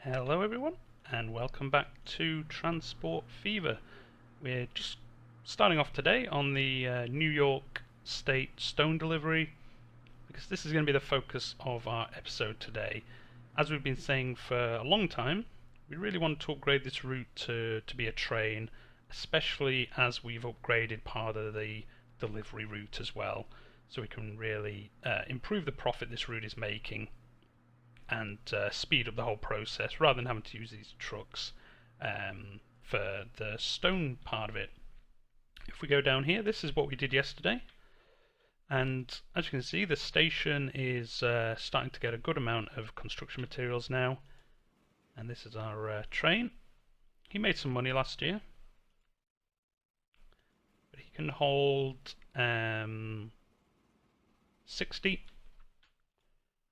Hello everyone and welcome back to Transport Fever. We're just starting off today on the New York State stone delivery because this is going to be the focus of our episode today. As we've been saying for a long time, we really want to upgrade this route to be a train, especially as we've upgraded part of the delivery route as well, so we can really improve the profit this route is making and speed up the whole process rather than having to use these trucks for the stone part of it. If we go down here, this is what we did yesterday, and as you can see the station is starting to get a good amount of construction materials now, and this is our train. He made some money last year, but he can hold 60,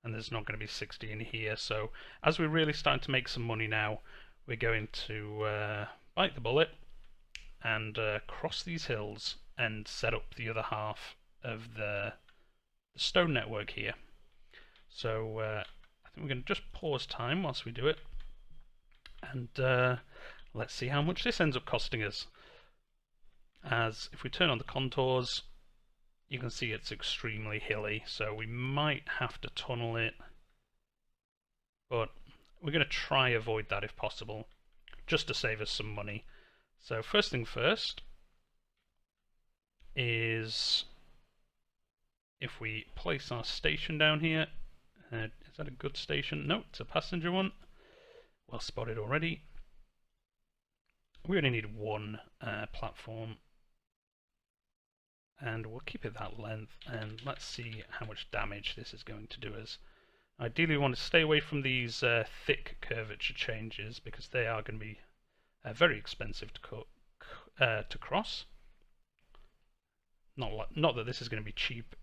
and there's not going to be 60 in here. So as we're really starting to make some money now, we're going to bite the bullet and cross these hills and set up the other half of the stone network here. So I think we're going to just pause time whilst we do it, and let's see how much this ends up costing us. As if we turn on the contours, you can see it's extremely hilly, so we might have to tunnel it, but we're going to try avoid that if possible, just to save us some money. So first thing first is if we place our station down here. Is that a good station? No, it's a passenger one. Well spotted already. We only need one platform, and we'll keep it that length, and let's see how much damage this is going to do us. Ideally we want to stay away from these thick curvature changes because they are going to be very expensive to cross. Not that this is going to be cheap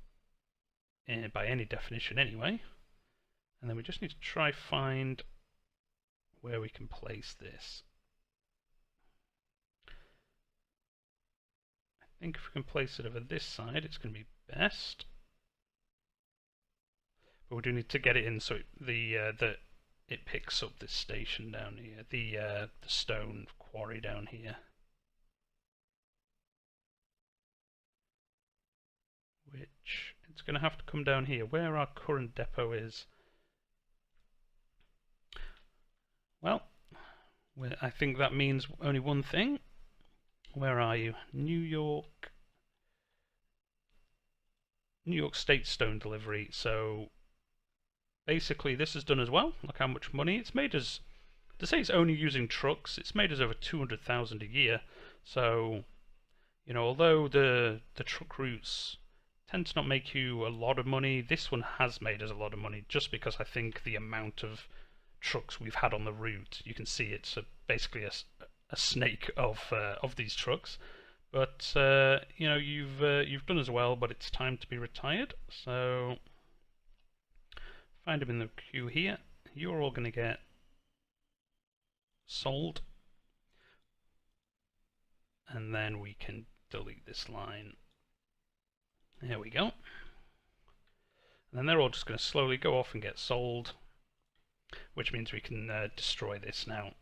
by any definition anyway. And then we just need to try find where we can place this. I think if we can place it over this side, it's going to be best. But we do need to get it in so it picks up this station down here, the stone quarry down here. Which it's going to have to come down here, where our current depot is. Well, I think that means only one thing. Where are you? New York State stone delivery. So basically this is done as well. Look how much money it's made us. To say it's only using trucks, it's made us over 200,000 a year. So, you know, although the truck routes tend to not make you a lot of money, this one has made us a lot of money just because I think the amount of trucks we've had on the route, you can see it's basically a snake of these trucks. But you know, you've done as well, but it's time to be retired. So find them in the queue here. You're all going to get sold, and then we can delete this line. There we go. And then they're all just going to slowly go off and get sold, which means we can destroy this now.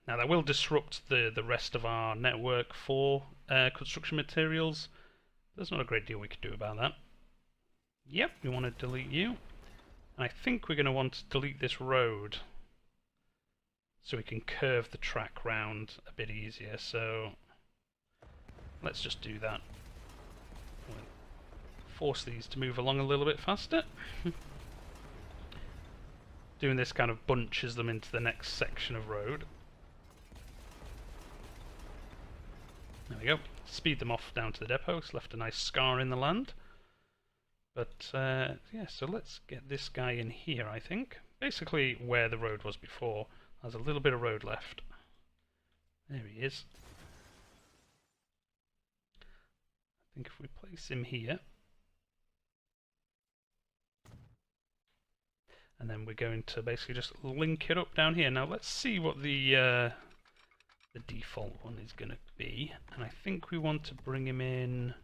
Now that will disrupt the rest of our network for construction materials. There's not a great deal we can do about that. Yep, we want to delete you. I think we're going to want to delete this road so we can curve the track round a bit easier. So let's just do that. We'll force these to move along a little bit faster. Doing this kind of bunches them into the next section of road. There we go. Speed them off down to the depot. It's left a nice scar in the land. But yeah, so let's get this guy in here, I think. Basically where the road was before. There's a little bit of road left. There he is. I think if we place him here, and then we're going to basically just link it up down here. Now let's see what the default one is going to be, and I think we want to bring him in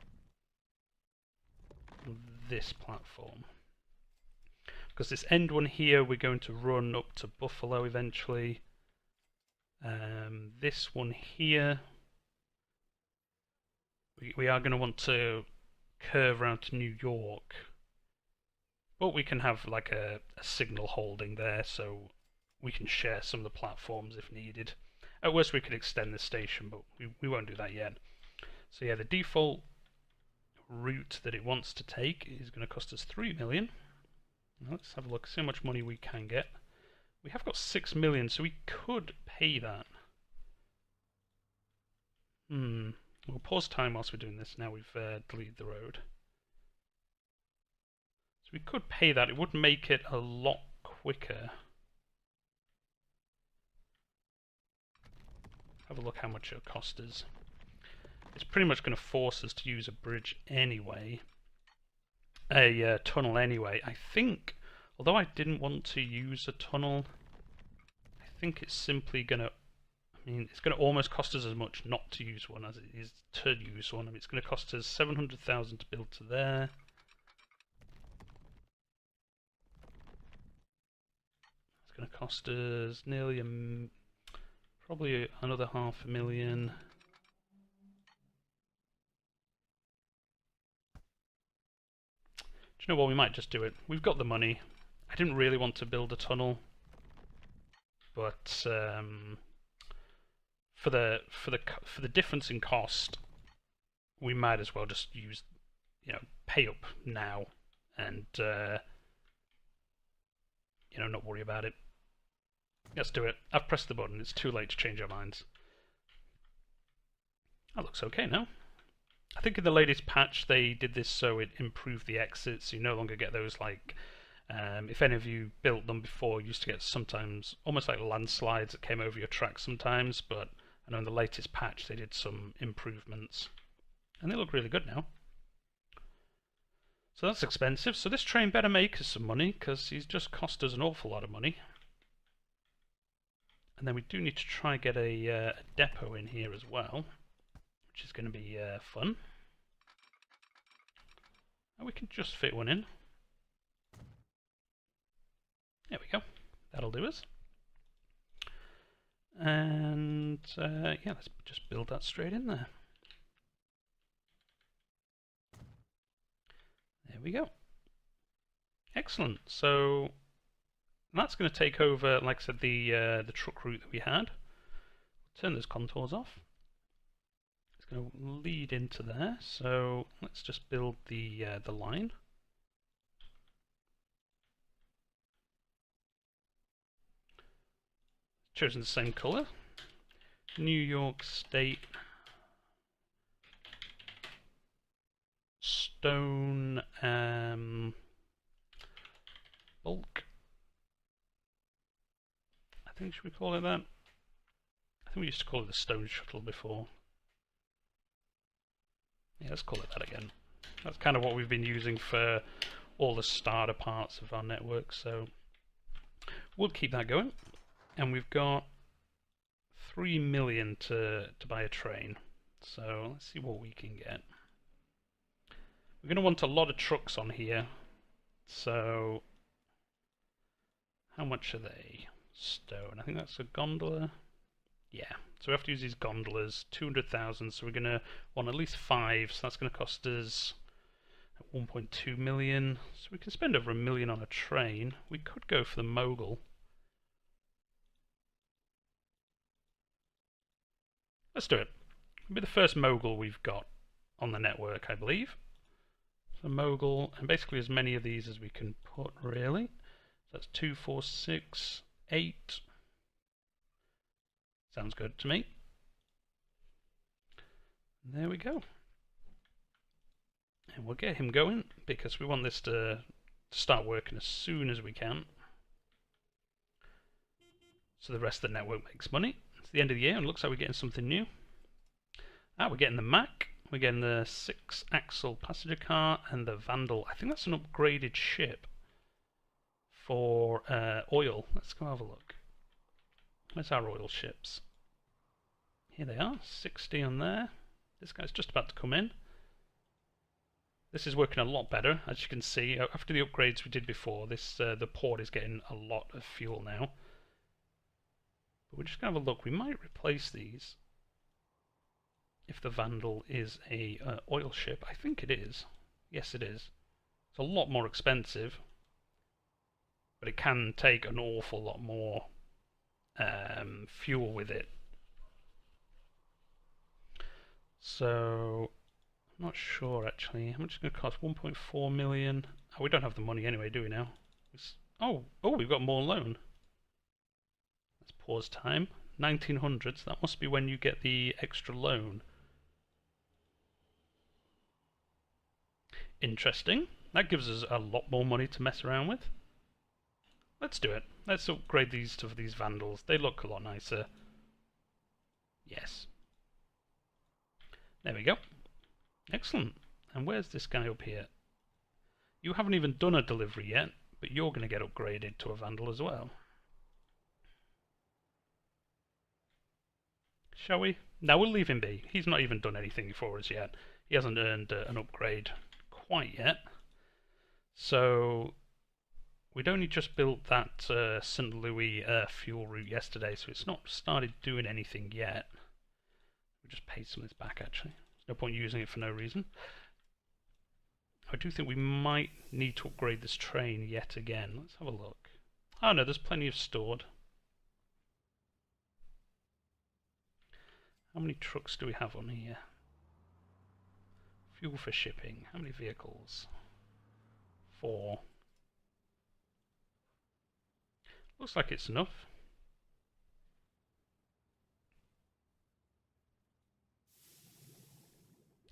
this platform. because this end one here we're going to run up to Buffalo eventually. This one here we are going to want to curve around to New York, but we can have like a signal holding there so we can share some of the platforms if needed. At worst we could extend the station, but we won't do that yet. So yeah, the default route that it wants to take is going to cost us 3 million. Let's have a look, see how much money we can get. We have got 6 million, so we could pay that. We'll pause time whilst we're doing this. Now we've deleted the road. So we could pay that. It would make it a lot quicker. Have a look how much it'll cost us. It's pretty much going to force us to use a bridge anyway. A tunnel anyway. I think, although I didn't want to use a tunnel, I think it's simply going to, I mean, it's going to almost cost us as much not to use one as it is to use one. I mean, it's going to cost us 700,000 to build to there. It's going to cost us nearly probably another 500,000. Do you know what? We might just do it. We've got the money. I didn't really want to build a tunnel, but for the difference in cost, we might as well just use, pay up now and not worry about it. Let's do it. I've pressed the button. It's too late to change our minds. That looks okay now. I think in the latest patch they did this so it improved the exits. You no longer get those like, if any of you built them before, you used to get sometimes almost like landslides that came over your track sometimes, but I know in the latest patch they did some improvements. And they look really good now. So that's expensive. So this train better make us some money, because he's just cost us an awful lot of money. And then we do need to try and get a depot in here as well, which is going to be fun. And we can just fit one in. There we go. That'll do us. And yeah, let's just build that straight in there. There we go. Excellent. So that's going to take over, like I said, the truck route that we had. Turn those contours off. It's going to lead into there. So let's just build the line. Chosen the same color. New York State stone bulk. I think, should we call it that? I think we used to call it the stone shuttle before. Yeah, let's call it that again. That's kind of what we've been using for all the starter parts of our network, so we'll keep that going. And we've got 3 million to buy a train, so let's see what we can get. We're going to want a lot of trucks on here, so how much are they? Stone. I think that's a gondola. Yeah, so we have to use these gondolas. 200,000, so we're going to want at least 5, so that's going to cost us 1.2 million. So we can spend over 1 million on a train. We could go for the mogul. Let's do it. It'll be the first mogul we've got on the network, I believe. So mogul, and basically as many of these as we can put, really. So that's 2, 4, 6, 8. Sounds good to me. There we go. And we'll get him going, because we want this to start working as soon as we can, so the rest of the network makes money. It's the end of the year and it looks like we're getting something new. We're getting the Mack, we're getting the 6-axle passenger car, and the Vandal. I think that's an upgraded ship for oil. Let's go have a look. Where's our oil ships? Here they are, 60 on there. This guy's just about to come in. This is working a lot better, as you can see. After the upgrades we did before, the port is getting a lot of fuel now. But we're just going to have a look. We might replace these if the Vandal is a oil ship. I think it is. Yes, it is. It's a lot more expensive, but it can take an awful lot more fuel with it. So I'm not sure actually. How much is it going to cost? 1.4 million. Oh, we don't have the money anyway, do we now? Oh, we've got more loan. Let's pause time. 1900. So that must be when you get the extra loan. Interesting. That gives us a lot more money to mess around with. Let's do it. Let's upgrade these to these Vandals. They look a lot nicer. Yes. There we go. Excellent. And where's this guy up here? You haven't even done a delivery yet, but you're going to get upgraded to a Vandal as well. Shall we? No, we'll leave him be. He's not even done anything for us yet. He hasn't earned an upgrade quite yet. So we'd only just built that St. Louis fuel route yesterday, so it's not started doing anything yet. We just paid some of this back actually. There's no point using it for no reason. I do think we might need to upgrade this train yet again. Let's have a look. Oh no, there's plenty of stored. How many trucks do we have on here? Fuel for shipping. How many vehicles? 4. Looks like it's enough.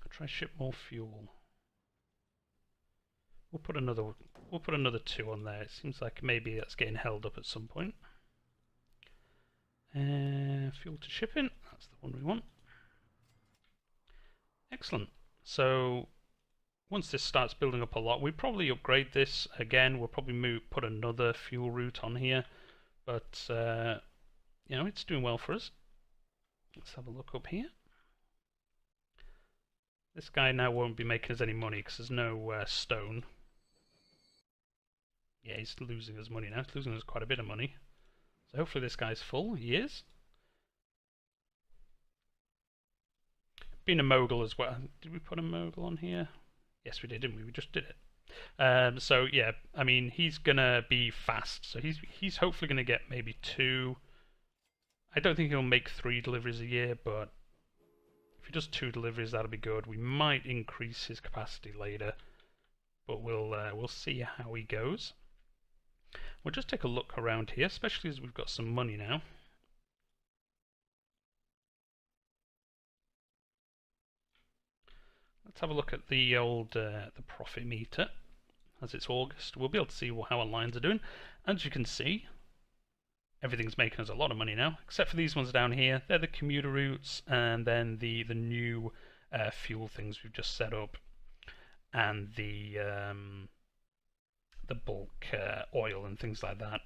I'll try ship more fuel. We'll put another 2 on there. It seems like maybe that's getting held up at some point. Fuel to shipping, that's the one we want. Excellent. So once this starts building up a lot, we probably upgrade this again. We'll probably put another fuel route on here, but you know, it's doing well for us. Let's have a look up here. This guy now won't be making us any money because there's no stone. Yeah, he's losing us money now. He's losing us quite a bit of money. So hopefully this guy's full. He is. Been a mogul as well. Did we put a mogul on here? Yes, we did, didn't we? We just did it. So yeah, I mean, he's gonna be fast. So he's hopefully gonna get maybe 2. I don't think he'll make 3 deliveries a year, but if he does 2 deliveries, that'll be good. We might increase his capacity later, but we'll see how he goes. We'll just take a look around here, especially as we've got some money now. Let's have a look at the old the profit meter as it's August. We'll be able to see how our lines are doing. As you can see, everything's making us a lot of money now, except for these ones down here. They're the commuter routes, and then the new fuel things we've just set up, and the bulk oil and things like that,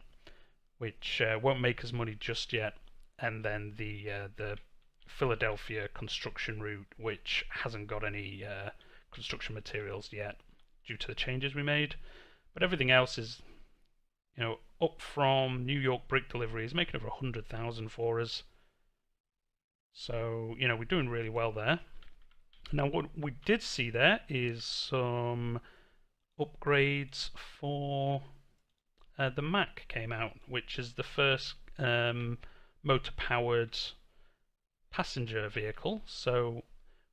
which won't make us money just yet. And then the Philadelphia construction route, which hasn't got any construction materials yet due to the changes we made. But everything else is, you know, up from New York brick deliveries, making over 100,000 for us. So, you know, we're doing really well there. Now, what we did see there is some upgrades for the Mack came out, which is the first motor-powered passenger vehicle. So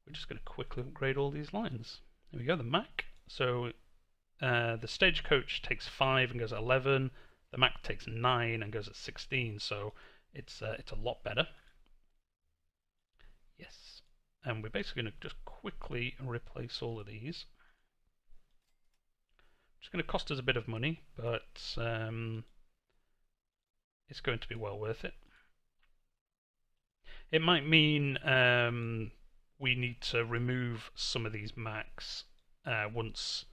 we're just going to quickly upgrade all these lines. There we go, the Mack. So the Stagecoach takes 5 and goes at 11. The Mack takes 9 and goes at 16. So it's a lot better. Yes, and we're basically going to just quickly replace all of these. It's going to cost us a bit of money, but it's going to be well worth it. It might mean we need to remove some of these Macks once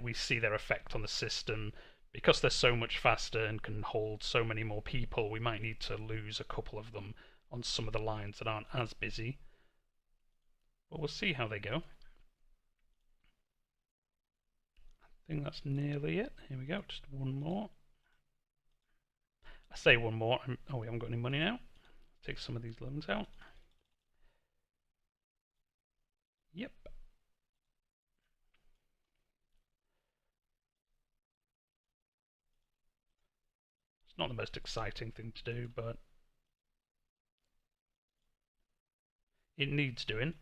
we see their effect on the system. Because they're so much faster and can hold so many more people, we might need to lose a couple of them on some of the lines that aren't as busy. But we'll see how they go. think that's nearly it. Here we go, just one more. I say one more. Oh, we haven't got any money now. Take some of these loans out. Yep. It's not the most exciting thing to do, but it needs doing.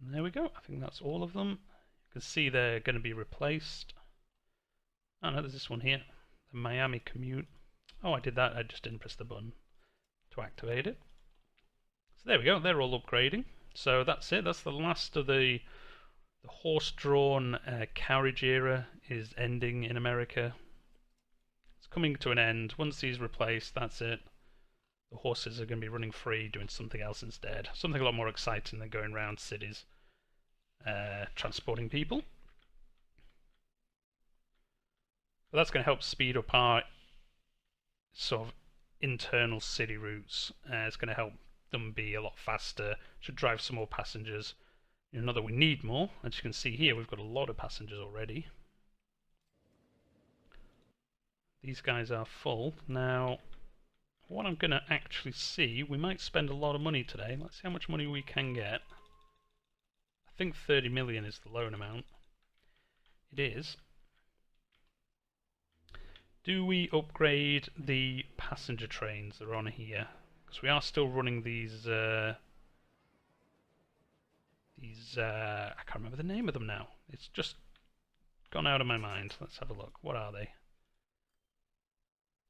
And there we go. I think that's all of them. You can see they're going to be replaced. Oh no, there's this one here. The Miami commute. Oh, I did that. I just didn't press the button to activate it. So there we go. They're all upgrading. So that's it. That's the last of the horse-drawn carriage era is ending in America. It's coming to an end. Once these replaced, that's it. The horses are going to be running free, doing something else instead. Something a lot more exciting than going around cities transporting people. But that's going to help speed up our sort of internal city routes. It's going to help them be a lot faster, should drive some more passengers. Not that we need more, as you can see here, we've got a lot of passengers already. These guys are full. Now, what I'm going to actually see, we might spend a lot of money today. Let's see how much money we can get. I think 30 million is the loan amount. It is. Do we upgrade the passenger trains that are on here? Because we are still running these I can't remember the name of them now. It's just gone out of my mind. Let's have a look. What are they?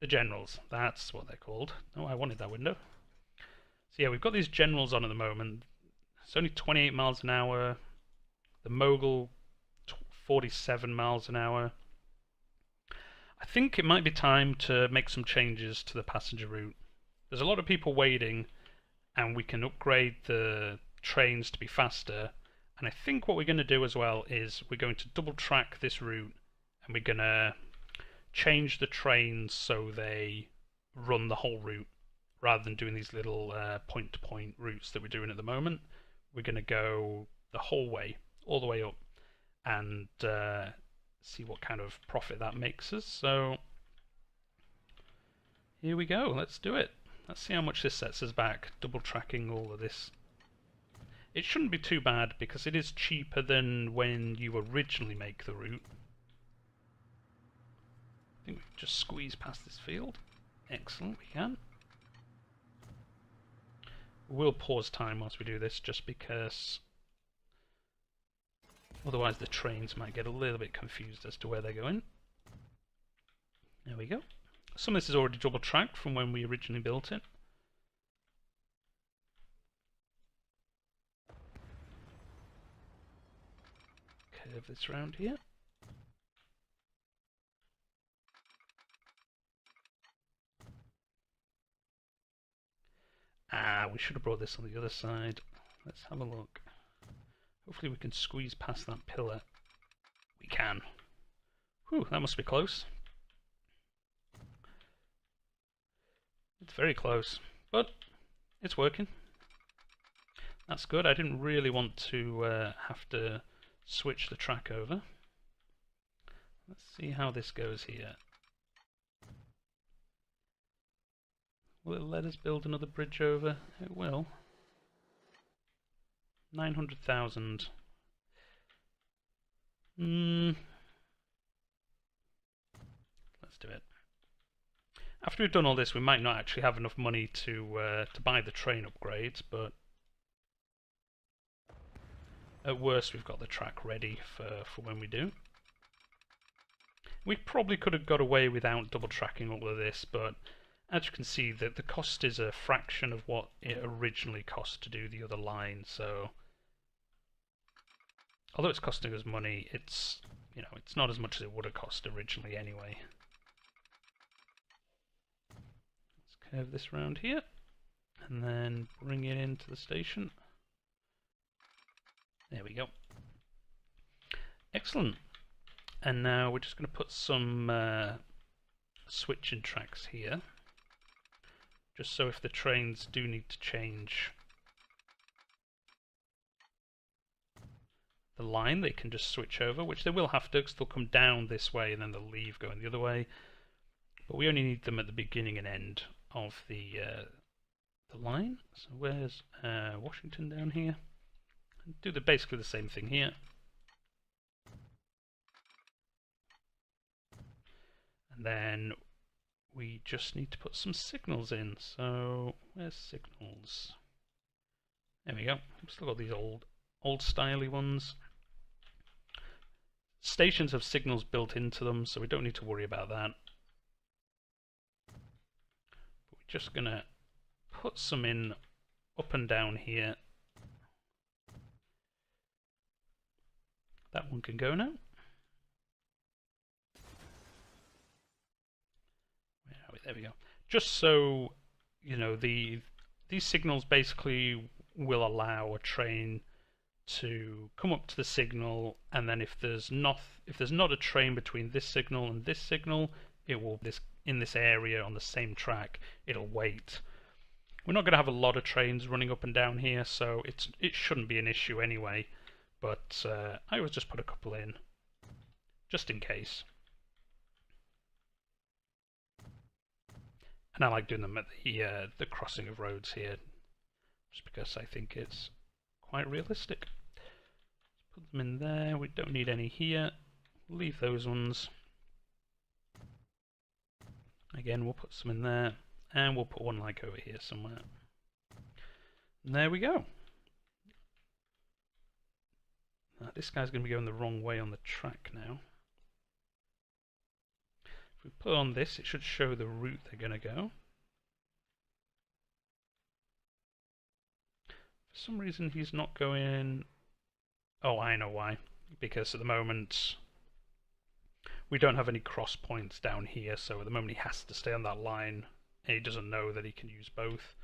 The Generals. That's what they're called. Oh, I wanted that window. So yeah, we've got these Generals on at the moment. It's only 28 miles an hour. The Mogul, 47 miles an hour. I think it might be time to make some changes to the passenger route. There's a lot of people waiting, and we can upgrade the trains to be faster. And I think what we're going to do as well is we're going to double track this route, and we're going to change the trains so they run the whole route rather than doing these little point-to-point routes that we're doing at the moment. We're going to go the whole way, all the way up, and see what kind of profit that makes us. So here we go, let's do it. Let's see how much this sets us back, double tracking all of this. It shouldn't be too bad because it is cheaper than when you originally make the route. I think we can just squeeze past this field. Excellent, we can. We'll pause time whilst we do this just because otherwise the trains might get a little bit confused as to where they're going. There we go. Some of this is already double tracked from when we originally built it. Curve this round here. Ah, we should have brought this on the other side. Let's have a look. Hopefully we can squeeze past that pillar. We can. Whew, that must be close. It's very close, but it's working. That's good. I didn't really want to have to switch the track over. Let's see how this goes here. Will it let us build another bridge over? It will. 900,000. Let's do it. After we've done all this, we might not actually have enough money to buy the train upgrades, but at worst we've got the track ready for when we do. We probably could have got away without double tracking all of this, but as you can see, the cost is a fraction of what it originally cost to do the other line. So, although it's costing us money, it's it's not as much as it would have cost originally anyway. Let's curve this round here, and then bring it into the station. There we go. Excellent. And now we're just going to put some switching tracks here. just so if the trains do need to change the line, they can just switch over, which they will have to, because they'll come down this way and then they'll leave going the other way. But we only need them at the beginning and end of the line. So where's Washington down here? Do basically the same thing here. And then we just need to put some signals in. So where's signals? There we go. We've still got these old styly ones. Stations have signals built into them, so we don't need to worry about that. But we're just gonna put some in up and down here. That one can go now. Where are we? There we go. Just so you know, these signals basically will allow a train to come up to the signal, and then if there's not a train between this signal and this signal, it will in this area on the same track, it'll wait. We're not going to have a lot of trains running up and down here, so it shouldn't be an issue anyway. But I always just put a couple in, just in case. And I like doing them at the crossing of roads here, just because I think it's quite realistic. Let's put them in there. We don't need any here. We'll leave those ones. Again, we'll put some in there, and we'll put one like over here somewhere. And there we go. Now, this guy's going to be going the wrong way on the track now. If we put on this, it should show the route they're going to go. For some reason he's not going... Oh, I know why. Because at the moment we don't have any cross points down here, so at the moment he has to stay on that line, and he doesn't know that he can use both.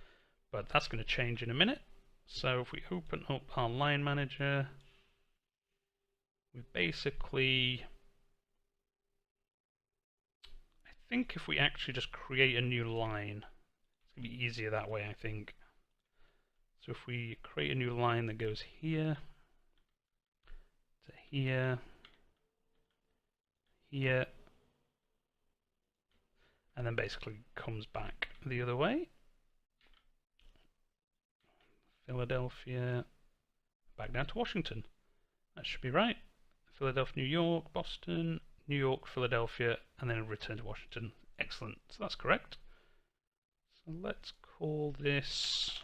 But that's going to change in a minute. So if we open up our line manager, we basically... I think if we actually just create a new line, it's going to be easier that way, I think. So if we create a new line that goes here, to here, here, and then basically comes back the other way. Philadelphia, back down to Washington. That should be right. Philadelphia, New York, Boston, New York, Philadelphia, and then return to Washington. Excellent. So that's correct. So let's call this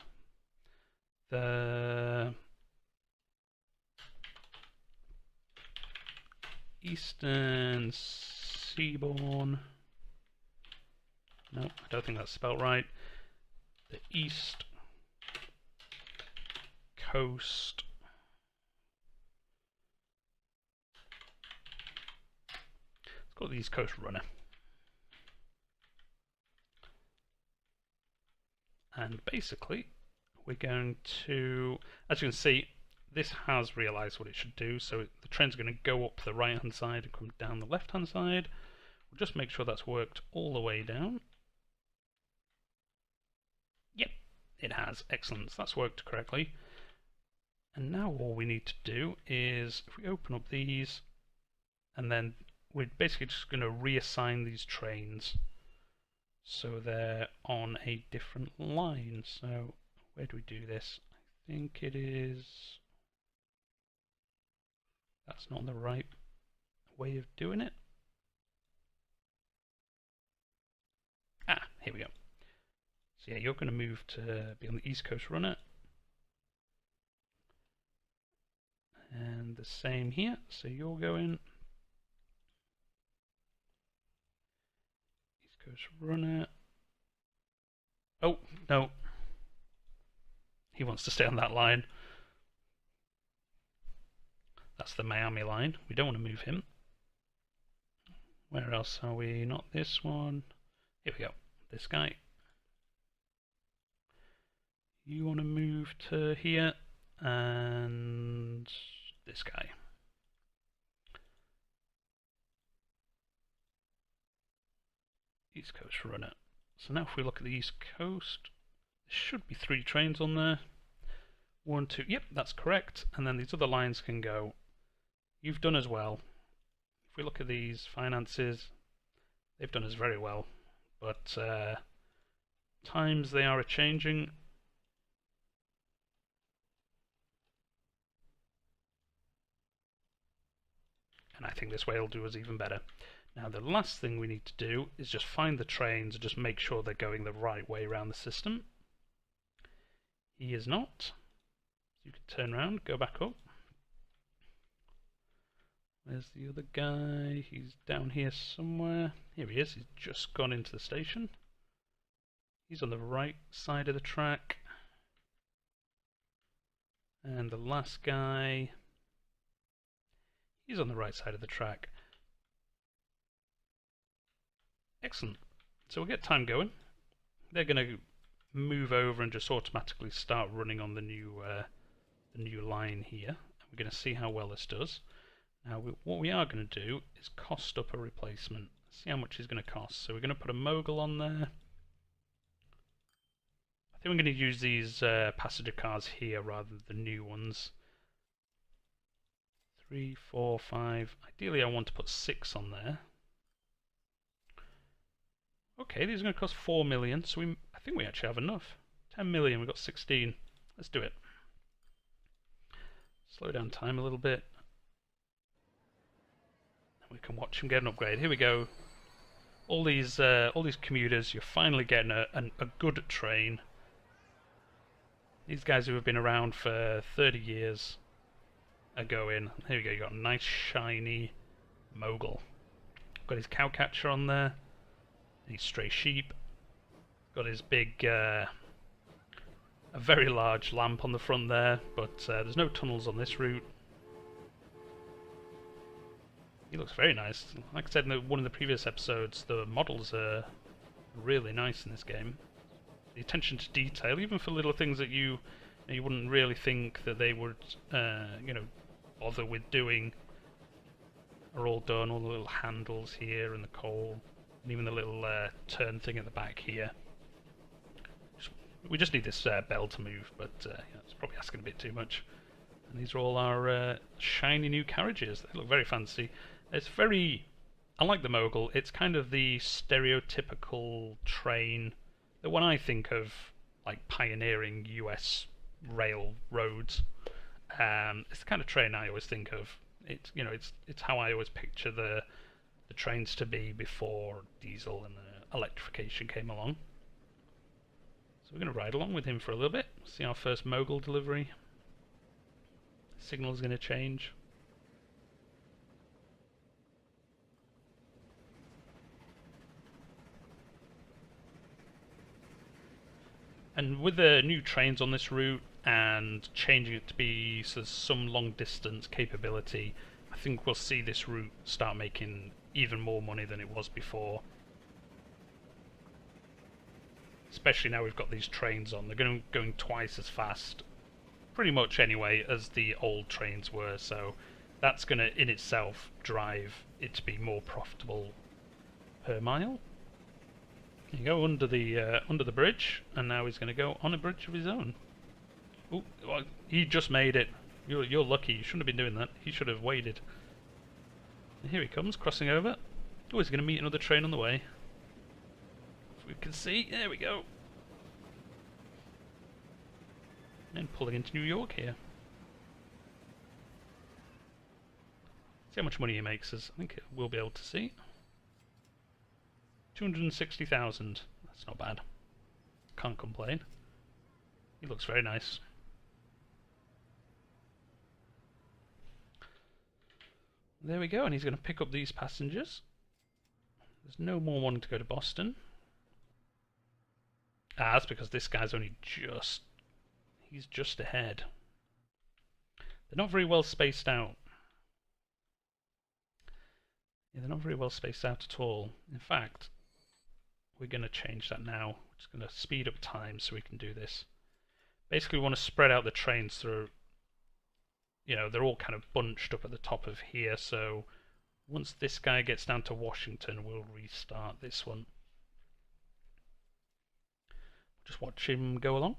the Eastern Seabourn. No, I don't think that's spelled right. The East Coast Let's call it the East Coast Runner. And basically we're going to, as you can see, this has realized what it should do, so the train's going to go up the right hand side and come down the left hand side. We'll just make sure that's worked all the way down. Yep, it has. Excellent. So that's worked correctly. And now all we need to do is, if we open up these, and then we're basically just going to reassign these trains so they're on a different line. So where do we do this? I think it is... That's not the right way of doing it. Ah, here we go. So yeah, you're going to move to be on the East Coast Runner. And the same here, so you're going East Coast Runner. Oh, no. He wants to stay on that line. That's the Miami line. We don't want to move him. Where else are we? Not this one. Here we go. This guy. You want to move to here, and this guy. East Coast Runner. So now if we look at the East Coast, there should be 3 trains on there. 1, 2, yep, that's correct. And then these other lines can go. You've done as well. If we look at these finances, they've done us very well. But times they are a-changing. And I think this way will do us even better. Now the last thing we need to do is just find the trains and just make sure they're going the right way around the system. He is not. You can turn around, go back up. Where's the other guy? He's down here somewhere. Here he is, he's just gone into the station. He's on the right side of the track. And the last guy, he's on the right side of the track. Excellent. So we'll get time going. They're going to move over and just automatically start running on the new line here. We're going to see how well this does. Now what we are going to do is cost up a replacement. See how much it's going to cost. So we're going to put a mogul on there. I think we're going to use these passenger cars here rather than the new ones. 3, 4, 5. Ideally I want to put 6 on there. Okay, these are going to cost 4 million, so I think we actually have enough. 10 million, we've got 16. Let's do it. Slow down time a little bit. And we can watch them get an upgrade. Here we go. All these commuters, you're finally getting a good train. These guys who have been around for 30 years are going. Here we go, you got a nice shiny mogul. Got his cowcatcher on there. These stray sheep. Got his big, a very large lamp on the front there, but there's no tunnels on this route. He looks very nice. Like I said in one of the previous episodes, the models are really nice in this game. The attention to detail, even for little things that you wouldn't really think that they would, bother with doing, are all done. All the little handles here and the coal. And even the little turn thing at the back here. We just need this bell to move, but it's probably asking a bit too much. And these are all our shiny new carriages. They look very fancy. It's very... I like the mogul. It's kind of the stereotypical train that when I think of like pioneering US railroads, it's the kind of train I always think of. It's how I always picture the trains to be before diesel and electrification came along. So we're going to ride along with him for a little bit, see our first mogul delivery. Signal's going to change. And with the new trains on this route and changing it to be some long distance capability, I think we'll see this route start making even more money than it was before. Especially now we've got these trains on. They're going twice as fast, pretty much anyway, as the old trains were, so that's going to in itself drive it to be more profitable per mile. You go under the bridge, and now he's going to go on a bridge of his own. Ooh, well, he just made it. You're lucky. You shouldn't have been doing that. He should have waited. And here he comes, crossing over. Oh, he's going to meet another train on the way. If we can see, there we go. And pulling into New York here. See how much money he makes us. I think we'll be able to see. 260,000. That's not bad. Can't complain. He looks very nice. There we go, and he's going to pick up these passengers. There's no more wanting to go to Boston. Ah, that's because this guy's only just... He's just ahead. They're not very well spaced out. Yeah, they're not very well spaced out at all. In fact, we're going to change that now. We're just going to speed up time so we can do this. Basically, we want to spread out the trains through... they're all kind of bunched up at the top of here, so once this guy gets down to Washington, we'll restart this one. just watch him go along.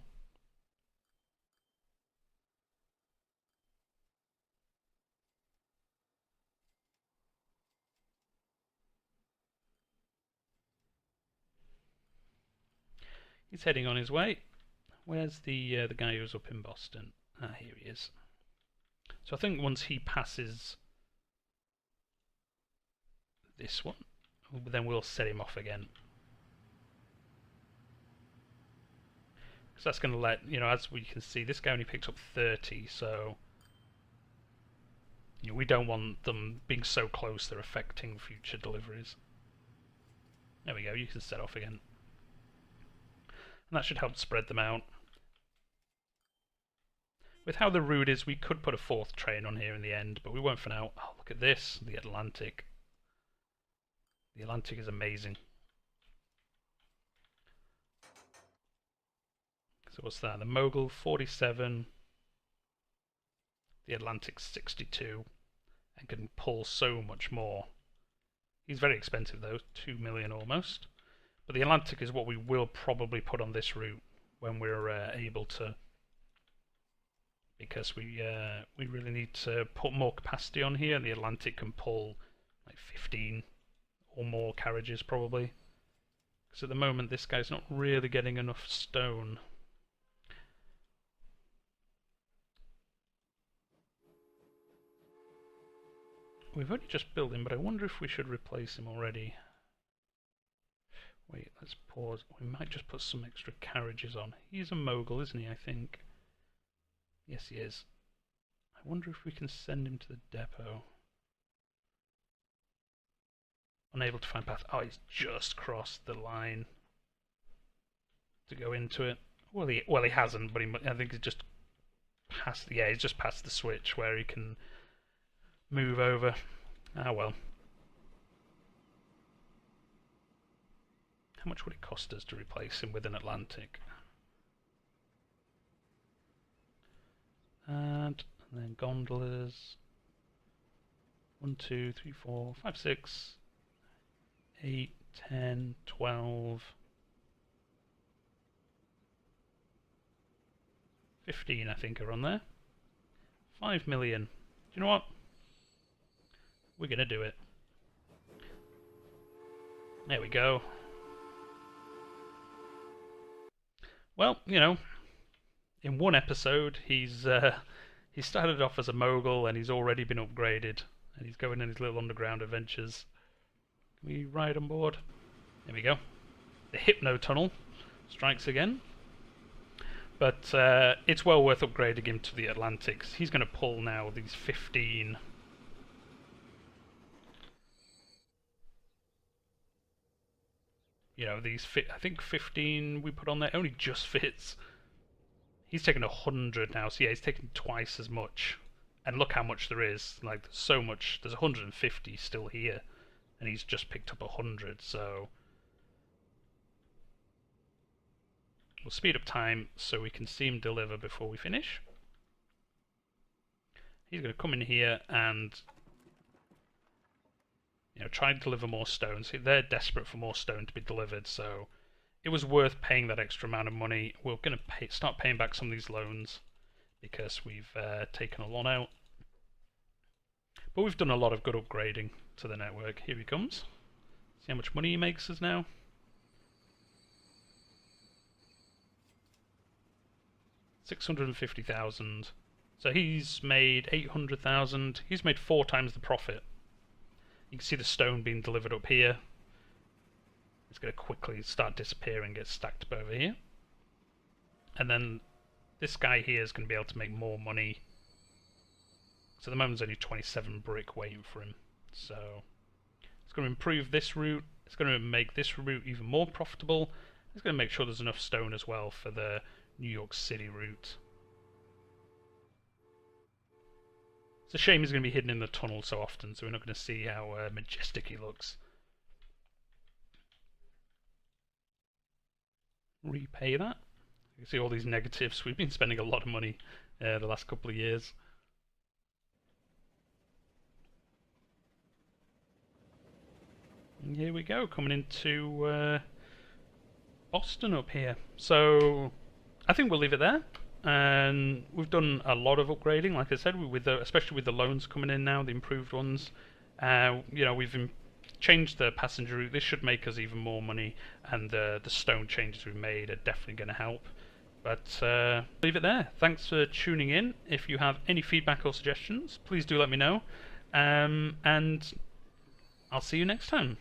He's heading on his way. Where's the guy who's up in Boston? Ah, here he is. So I think once he passes this one, then we'll set him off again. Because that's going to let, as we can see, this guy only picked up 30, so we don't want them being so close they're affecting future deliveries. There we go, you can set off again. And that should help spread them out. With how the route is, we could put a 4th train on here in the end, but we won't for now. Oh, look at this, the Atlantic. The Atlantic is amazing. So what's that? The Mogul 47, the Atlantic 62, and can pull so much more. He's very expensive though, 2 million almost. But the Atlantic is what we will probably put on this route when we're able to, because we really need to put more capacity on here, and the Atlantic can pull like 15 or more carriages probably. Because at the moment this guy's not really getting enough stone. We've only just built him, but I wonder if we should replace him already. Wait, let's pause. We might just put some extra carriages on. He's a mogul, isn't he, I think? Yes, he is. I wonder if we can send him to the depot. Unable to find path. Oh, he's just crossed the line to go into it. Well, he hasn't, but I think he's just past. Yeah, he's just past the switch where he can move over. Ah well. How much would it cost us to replace him with an Atlantic? And then gondolas. 1, 2, 3, 4, 5, 6, 8, 10, 12, 15 I think are on there. 5 million. Do you know what? We're going to do it. There we go. Well, in one episode he started off as a mogul and he's already been upgraded and he's going in his little underground adventures. Can we ride on board? There we go. The Hypno Tunnel strikes again. But it's well worth upgrading him to the Atlantics. He's going to pull now these 15. These fit. I think 15 we put on there only just fits. He's taking 100 now, so yeah, he's taking twice as much. And look how much there is. Like, there's so much. There's 150 still here, and he's just picked up 100. So we'll speed up time so we can see him deliver before we finish. He's going to come in here and try and deliver more stone. See, they're desperate for more stone to be delivered, so it was worth paying that extra amount of money. We're going to start paying back some of these loans because we've taken a lot out. But we've done a lot of good upgrading to the network. Here he comes. See how much money he makes us now? $650,000. So he's made 800,000. He's made 4 times the profit. You can see the stone being delivered up here. It's going to quickly start disappearing, get stacked up over here. And then this guy here is going to be able to make more money. So at the moment there's only 27 brick waiting for him. So it's going to improve this route. It's going to make this route even more profitable. It's going to make sure there's enough stone as well for the New York City route. It's a shame he's going to be hidden in the tunnel so often, so we're not going to see how majestic he looks. Repay that. You can see all these negatives. We've been spending a lot of money the last couple of years. And here we go, coming into Boston up here. So I think we'll leave it there. And we've done a lot of upgrading, like I said, especially with the loans coming in now, the improved ones. We've changed the passenger route. This should make us even more money, and the stone changes we've made are definitely going to help. But leave it there. Thanks for tuning in. If you have any feedback or suggestions, please do let me know. And I'll see you next time.